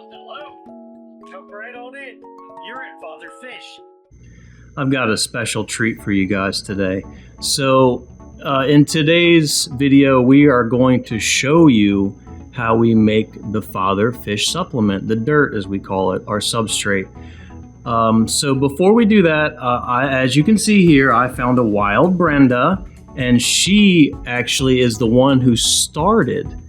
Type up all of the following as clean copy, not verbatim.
Hello. Come right on in. You're at Father Fish. I've got a special treat for you guys today. So in today's video, we are going to show you how we make the Father Fish supplement, the dirt as we call it, our substrate. So before we do that, as you can see here, I found a wild Brenda, and she actually is the one who started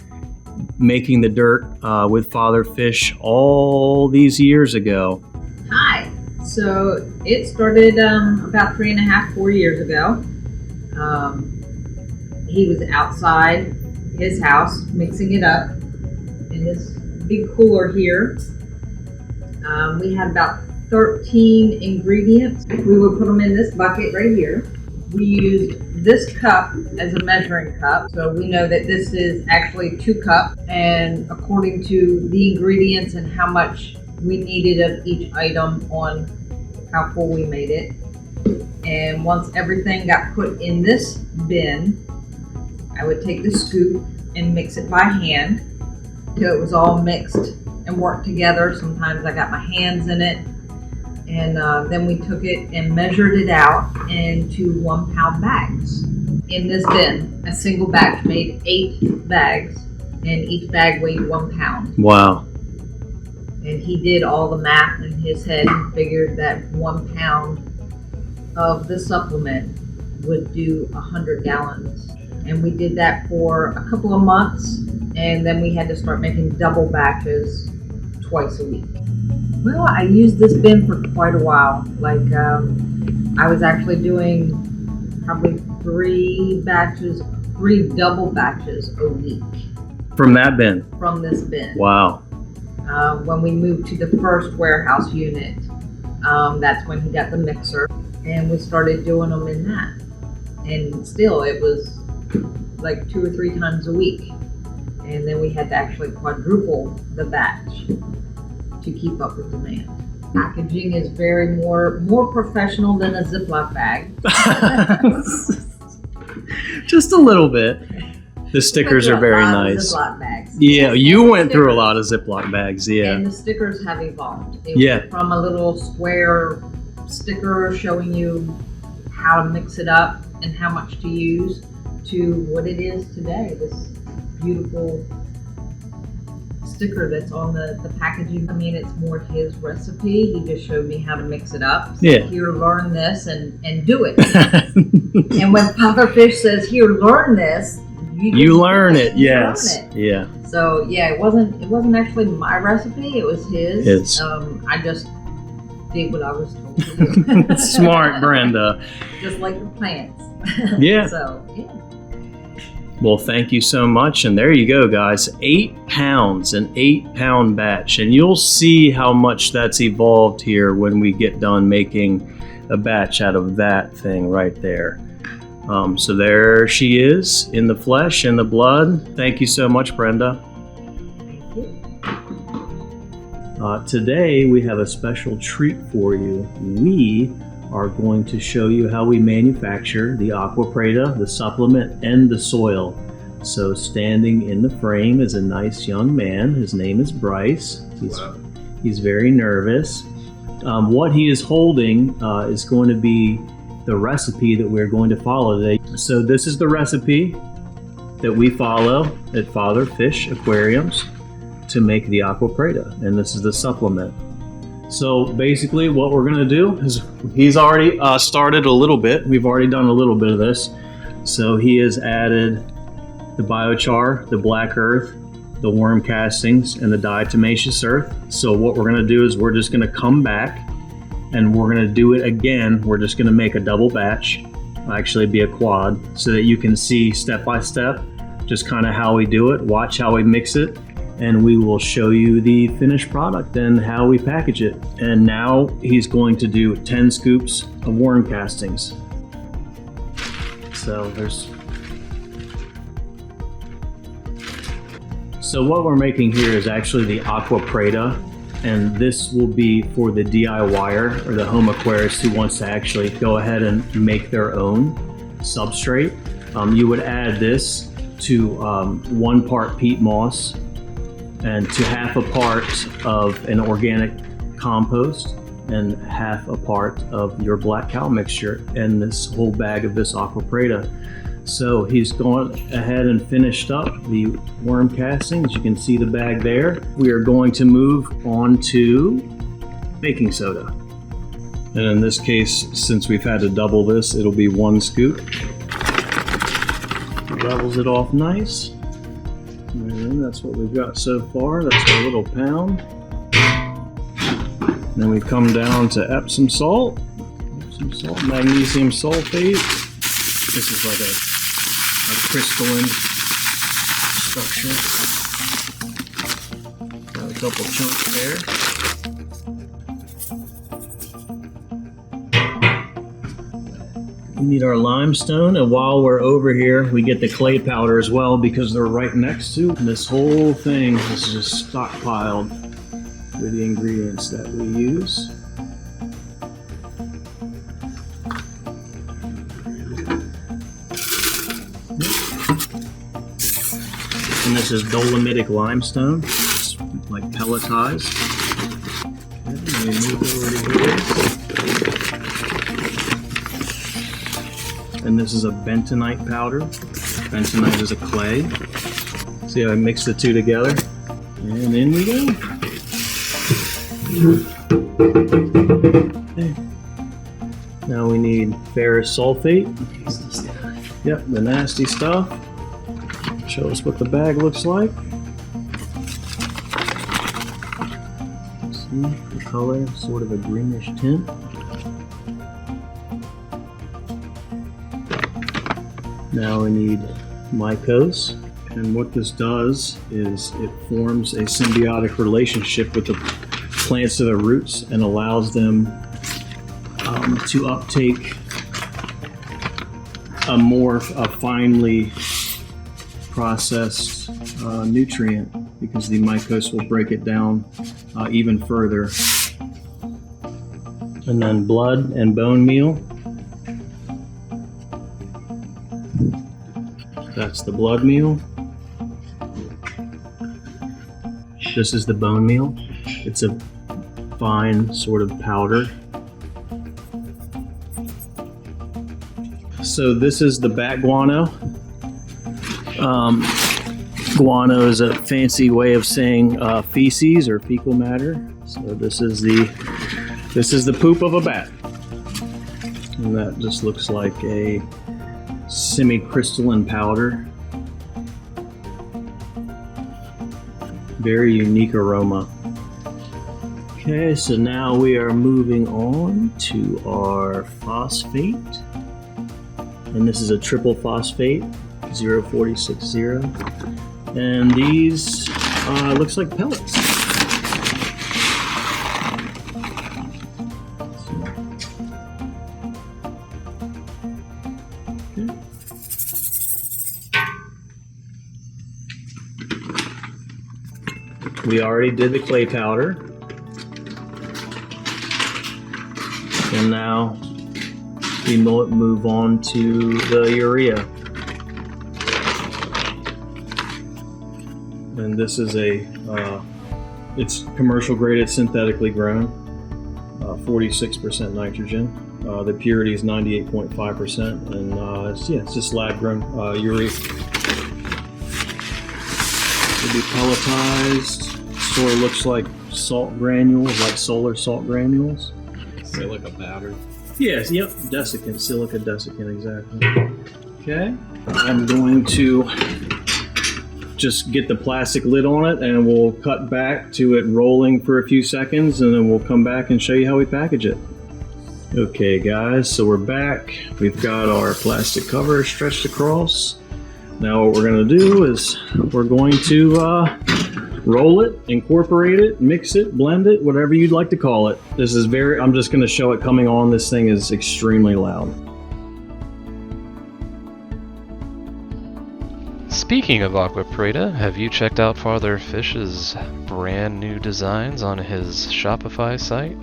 making the dirt with Father Fish all these years ago. Hi. So it started about 3.5, 4 years ago. He was outside his house mixing it up in this big cooler here. We had about 13 ingredients. We would put them in this bucket right here. We used this cup as a measuring cup, so we know that this is actually 2 cups, and according to the ingredients and how much we needed of each item on how full we made it. And once everything got put in this bin, I would take the scoop and mix it by hand till it was all mixed and worked together. Sometimes I got my hands in it. And then we took it and measured it out into 1 pound bags. In this bin, a single batch made 8 bags, and each bag weighed 1 pound. Wow. And he did all the math in his head and figured that 1 pound of the supplement would do 100 gallons. And we did that for a couple of months, and then we had to start making double batches twice a week. Well, I used this bin for quite a while. I was actually doing probably 3 double batches a week. From that bin? From this bin. Wow. When we moved to the first warehouse unit, that's when he got the mixer, and we started doing them in that. And still, it was like 2 or 3 times a week. And then we had to actually quadruple the batch to keep up with demand. Packaging is very more professional than a Ziploc bag. Just a little bit. The stickers are very nice. Ziploc bags. Yeah, you went through a lot of Ziploc bags, yeah. And the stickers have evolved. It went from a little square sticker showing you how to mix it up and how much to use to what it is today, this beautiful sticker that's on the packaging. I mean, it's more his recipe. He just showed me how to mix it up. So yeah. Here, learn this and do it. And when Father Fish says, here, learn this, you learn it. Yes. Learn it. Yeah. So yeah, it wasn't actually my recipe. It was his. I just did what I was told to do. Smart, Brenda. Just like the plants. Yeah. So yeah. Well, thank you so much. And there you go, guys. 8 pounds, an 8 pound batch. And you'll see how much that's evolved here when we get done making a batch out of that thing right there. So there she is in the flesh and the blood. Thank you so much, Brenda. Thank you. Today we have a special treat for you. We are going to show you how we manufacture the Aqua Preta, the supplement, and the soil. So standing in the frame is a nice young man. His name is Bryce. He's very nervous. What he is holding is going to be the recipe that we're going to follow today. So this is the recipe that we follow at Father Fish Aquariums to make the Aqua Preta, and this is the supplement. So basically what we're going to do is, he's already started a little bit. We've already done a little bit of this. So he has added the biochar, the black earth, the worm castings, and the diatomaceous earth. So what we're going to do is we're just going to come back and we're going to do it again. We're just going to make a double batch, actually be a quad, so that you can see step by step just kind of how we do it, watch how we mix it, and we will show you the finished product and how we package it. And now he's going to do 10 scoops of worm castings. So what we're making here is actually the Aqua Preta, and this will be for the DIYer or the home aquarist who wants to actually go ahead and make their own substrate. You would add this to 1 part peat moss, and to half a part of an organic compost and half a part of your black cow mixture and this whole bag of this aqua preta. So he's gone ahead and finished up the worm castings. You can see the bag there. We are going to move on to baking soda. And in this case, since we've had to double this, it'll be 1 scoop. Levels it off nice. And that's what we've got so far. That's our little pound. Then we come down to Epsom salt, magnesium sulfate. This is like a crystalline structure. Got a couple chunks there. We need our limestone, and while we're over here, we get the clay powder as well because they're right next to. And this whole thing is just stockpiled with the ingredients that we use. And this is dolomitic limestone. It's like pelletized. Okay, let me move over to here. And this is a bentonite powder. Bentonite is a clay. See how I mix the two together? And in we go. Okay. Now we need ferrous sulfate. Yep, the nasty stuff. Show us what the bag looks like. See the color, sort of a greenish tint. Now we need mycose, and what this does is it forms a symbiotic relationship with the plants to their roots and allows them to uptake a more finely processed nutrient, because the mycose will break it down even further. And then blood and bone meal. That's the blood meal. This is the bone meal. It's a fine sort of powder. So this is the bat guano. Guano is a fancy way of saying feces or fecal matter. So this is the poop of a bat, and that just looks like a semi-crystalline powder. Very unique aroma. Okay, so now we are moving on to our phosphate. And this is a triple phosphate, 0460. And these looks like pellets. Okay. We already did the clay powder. And now we move on to the urea. And this is it's commercial graded, synthetically grown, 46% nitrogen. The purity is 98.5%, and it's just lab grown urea. It'll be pelletized. Sort of looks like salt granules, like solar salt granules. Silica powder. Yes, yep, desiccant, silica desiccant, exactly. Okay, I'm going to just get the plastic lid on it, and we'll cut back to it rolling for a few seconds, and then we'll come back and show you how we package it. Okay guys, so we're back. We've got our plastic cover stretched across. Now what we're gonna do is we're going to roll it, incorporate it, mix it, blend it, whatever you'd like to call it. This is I'm just gonna show it coming on. This thing is extremely loud. Speaking of Aqua Preta, have you checked out Father Fish's brand new designs on his Shopify site?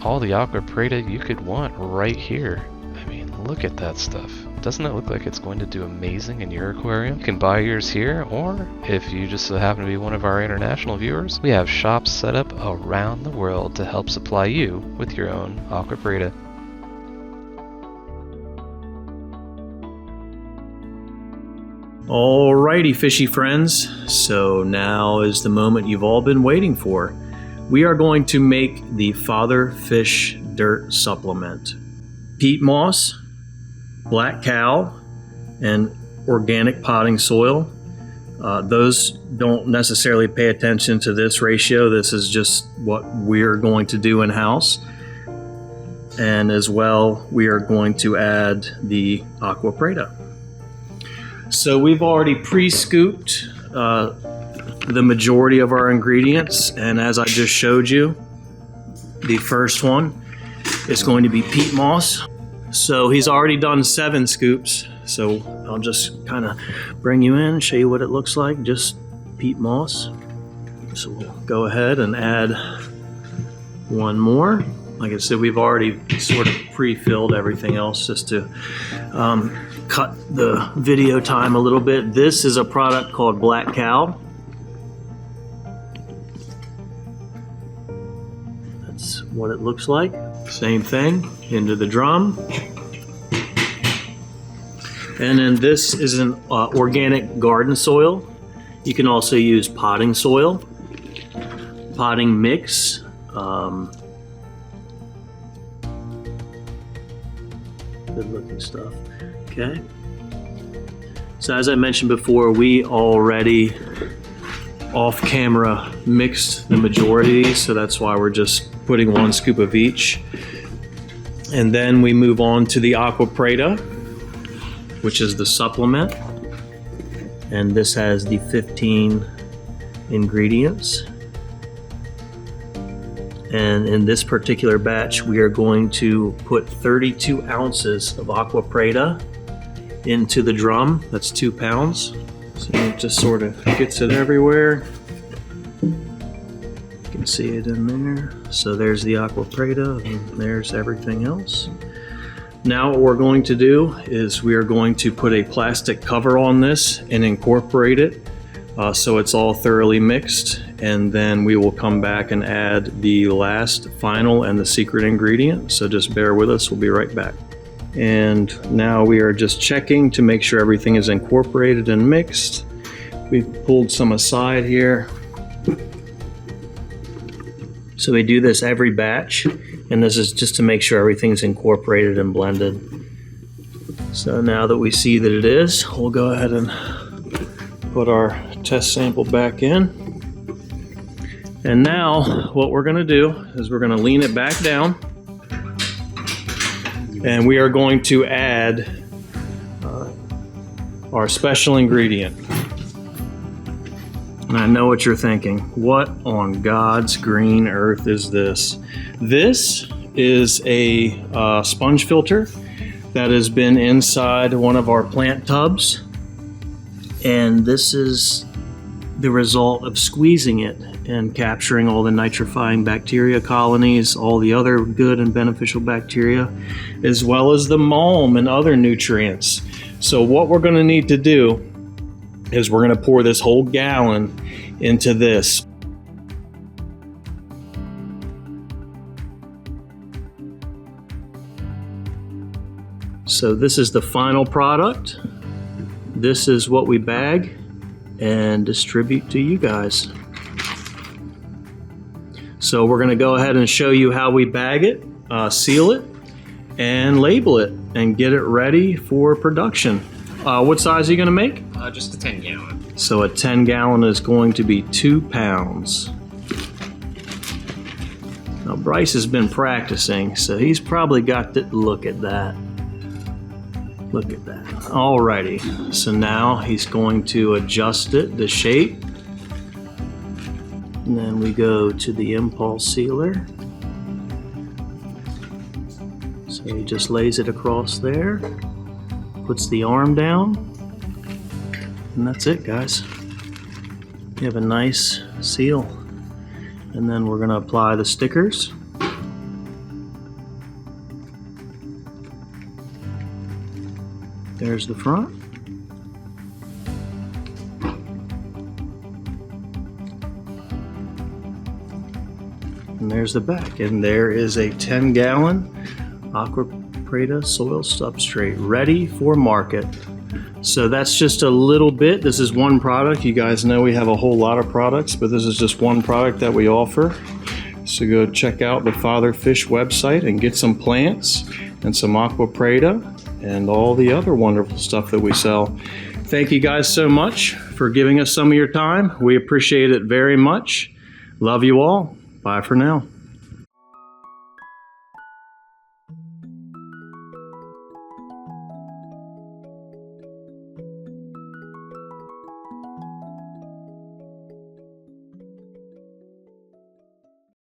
All the Aqua Preta you could want right here. I mean, look at that stuff. Doesn't it look like it's going to do amazing in your aquarium? You can buy yours here, or if you just so happen to be one of our international viewers, we have shops set up around the world to help supply you with your own Aqua Preta. Alrighty, fishy friends, so now is the moment you've all been waiting for. We are going to make the Father Fish Dirt Supplement. Peat moss, black cow, and organic potting soil. Those don't necessarily pay attention to this ratio. This is just what we're going to do in-house. And as well, we are going to add the Aqua Preta. So we've already pre-scooped the majority of our ingredients, and as I just showed you, the first one is going to be peat moss. So he's already done 7 scoops, so I'll just kind of bring you in and show you what it looks like, just peat moss. So we'll go ahead and add one more. Like I said, we've already sort of pre-filled everything else just to cut the video time a little bit. This is a product called Black Cow. That's what it looks like. Same thing, into the drum. And then this is an organic garden soil. You can also use potting soil, potting mix. Good looking stuff. Okay. So as I mentioned before, we already off camera mixed the majority of these, so that's why we're just putting 1 scoop of each. And then we move on to the Aqua Preta, which is the supplement. And this has the 15 ingredients. And in this particular batch, we are going to put 32 ounces of Aqua Preta into the drum. That's 2 pounds. So it just sort of gets it everywhere. You can see it in there. So there's the Aqua Preta, and there's everything else. Now what we're going to do is we are going to put a plastic cover on this and incorporate it so it's all thoroughly mixed. And then we will come back and add the last, final, and the secret ingredient. So just bear with us, we'll be right back. And now we are just checking to make sure everything is incorporated and mixed. We've pulled some aside here. So we do this every batch, and this is just to make sure everything's incorporated and blended. So now that we see that it is, we'll go ahead and put our test sample back in. And now what we're going to do is we're going to lean it back down, and we are going to add our special ingredient. And I know what you're thinking. What on God's green earth is this? This is a sponge filter that has been inside one of our plant tubs. And this is the result of squeezing it and capturing all the nitrifying bacteria colonies, all the other good and beneficial bacteria, as well as the mulm and other nutrients. So what we're going to need to do is we're going to pour this whole gallon into this. So this is the final product. This is what we bag and distribute to you guys. So we're going to go ahead and show you how we bag it, seal it, and label it, and get it ready for production. What size are you going to make? Just a 10 gallon. So a 10 gallon is going to be 2 pounds. Now Bryce has been practicing, so he's probably got to look at that. Look at that. Alrighty, so now he's going to adjust it, the shape. And then we go to the impulse sealer. So he just lays it across there, puts the arm down, and that's it, guys. You have a nice seal. And then we're going to apply the stickers. There's the front. And there's the back. And there is a 10-gallon Aquapreda soil substrate ready for market. So that's just a little bit. This is one product. You guys know we have a whole lot of products, but this is just one product that we offer. So go check out the Father Fish website and get some plants and some Aquapreda and all the other wonderful stuff that we sell. Thank you guys so much for giving us some of your time. We appreciate it very much. Love you all. Bye for now.